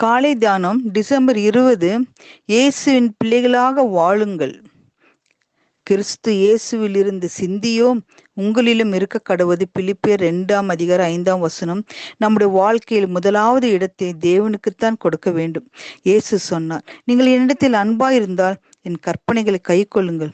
காலை தியானம் டிசம்பர் 20. இயேசுவின் பிள்ளைகளாக வாழுங்கள். கிறிஸ்து இயேசுவில் இருந்து சிந்தியோ உங்களிலும் இருக்க கடவுது. பிலிப்பியர் 2:5. நம்முடைய வாழ்க்கையில் முதலாவது இடத்தை தேவனுக்குத்தான் கொடுக்க வேண்டும். இயேசு சொன்னார், நீங்கள் என்னிடத்தில் அன்பாயிருந்தால் என் கற்பனைகளை கை கொள்ளுங்கள்.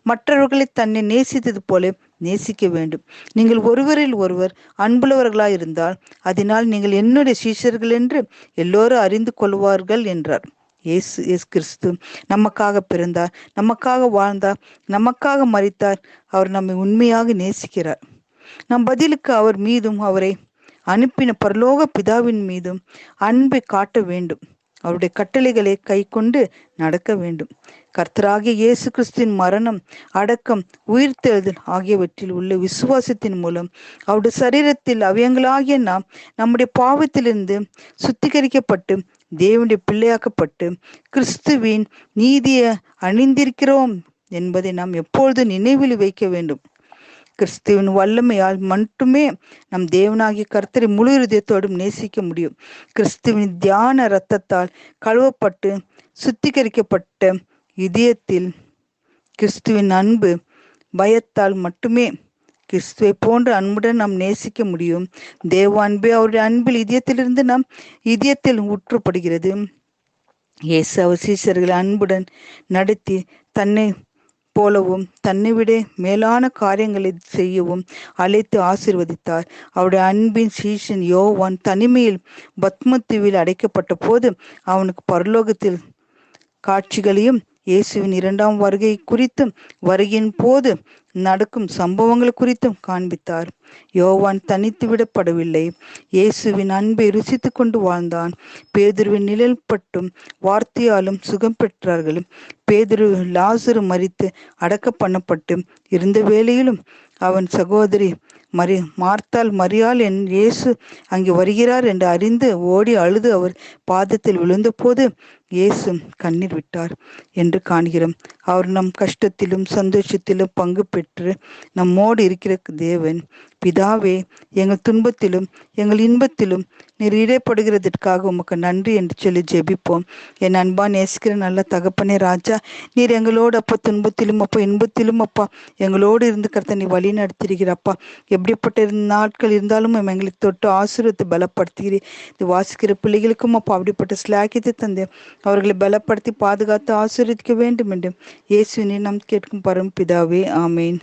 மற்றவர்களை தன்னை நேசித்தது போல நேசிக்க வேண்டும். நீங்கள் ஒருவரில் ஒருவர் அன்புள்ளவர்களாயிருந்தால் அதனால் நீங்கள் என்னுடைய சீஷர்கள் என்று எல்லோரும் அறிந்து கொள்வார்கள் என்றார். இயேசு கிறிஸ்து நமக்காக பிறந்தார், நமக்காக வாழ்ந்தார், நமக்காக மரித்தார். அவர் நம்மை உண்மையாக நேசிக்கிறார். நம் பதிலுக்கு அவர் மீதும் அவரை அனுப்பின பரலோக பிதாவின் மீதும் அன்பை காட்ட வேண்டும். அவருடைய கட்டளைகளை கை கொண்டு நடக்க வேண்டும். கர்த்தராகிய இயேசு கிறிஸ்துவின் மரணம், அடக்கம், உயிர்த்தெழுதல் ஆகியவற்றில் உள்ள விசுவாசத்தின் மூலம் அவருடைய சரீரத்தில் அவயங்களாகிய நாம் நம்முடைய பாவத்திலிருந்து சுத்திகரிக்கப்பட்டு தேவனுடைய பிள்ளையாக்கப்பட்டு கிறிஸ்துவின் நீதியை அணிந்திருக்கிறோம் என்பதை நாம் எப்பொழுது நினைவில் வைக்க வேண்டும். கிறிஸ்துவின் வல்லமையால் மட்டுமே நம் தேவனாகிய கர்த்தரை முழு இதயத்தோடும் நேசிக்க முடியும். கிறிஸ்துவின் தியான இரத்தத்தால் கழுவப்பட்டு சுத்திகரிக்கப்பட்ட இதயத்தில் கிறிஸ்துவின் அன்பு பயத்தால் மட்டுமே கிறிஸ்துவை போன்ற அன்புடன் நாம் நேசிக்க முடியும். தேவ அன்பே அவருடைய அன்பில் இதயத்திலிருந்து நம் இதயத்தில் ஊற்றப்படுகிறது. இயேசு அவர் சீஷர்களை அன்புடன் நடத்தி தன்னை போலவும் தன்னை விட மேலான காரியங்களை செய்யவும் அழைத்து ஆசீர்வதித்தார். அவருடைய அன்பின் சீஷன் யோவான் தனிமையில் பத்மத்தீவில் அடைக்கப்பட்ட போது அவனுக்கு பரலோகத்தில் காட்சிகளையும் இயேசுவின் 2ஆம் வருகை குறித்தும் வருகையின் போது நடக்கும் சம்பவங்கள் குறித்தும் காண்பித்தார். யோவான் தனித்து விடப்படவில்லை. இயேசுவின் அன்பை ருசித்து கொண்டு வாழ்ந்தான். பேதுருவின் நிழல் பட்டும் வார்த்தையாலும் சுகம் பெற்றார்கள். பேதுரு லாசரு மரித்து அடக்க பண்ணப்பட்டு இருந்த வேளையிலும் அவன் சகோதரி மார்த்தாள் மரியாள் இயேசு அங்கே வருகிறார் என்று அறிந்து ஓடி அழுது அவர் பாதத்தில் விழுந்த போது இயேசு கண்ணீர் விட்டார் என்று காண்கிறோம். அவர் நம் கஷ்டத்திலும் சந்தோஷத்திலும் பங்கு பெற்று நம்மோடு இருக்கிற தேவன். பிதாவே, எங்கள் துன்பத்திலும் எங்கள் இன்பத்திலும் நீர் இடைப்படுகிறதற்காக உமக்கு நன்றி என்று சொல்லி ஜெபிப்போம். என் அன்பா நேசிக்கிற நல்ல தகப்பனே ராஜா, நீர் எங்களோடு அப்பா துன்பத்திலும் அப்பா இன்பத்திலும் அப்பா எங்களோடு இருந்து கர்த்தர் நீ வழி நடத்திருக்கிறப்பா. எப்படிப்பட்ட நாட்கள் இருந்தாலும் எங்களை தொட்டு ஆசீர்வத்தை பலப்படுத்துகிறேன். இது வாசிக்கிற பிள்ளைகளுக்கும் அப்பா அப்படிப்பட்ட ஸ்லாக்கியத்தை தந்து அவர்களை பலப்படுத்தி பாதுகாத்து ஆசீர்வதிக்க வேண்டும் என்று இயேசுவினை நாம் கேட்கும் பரமபிதாவே, ஆமேன்.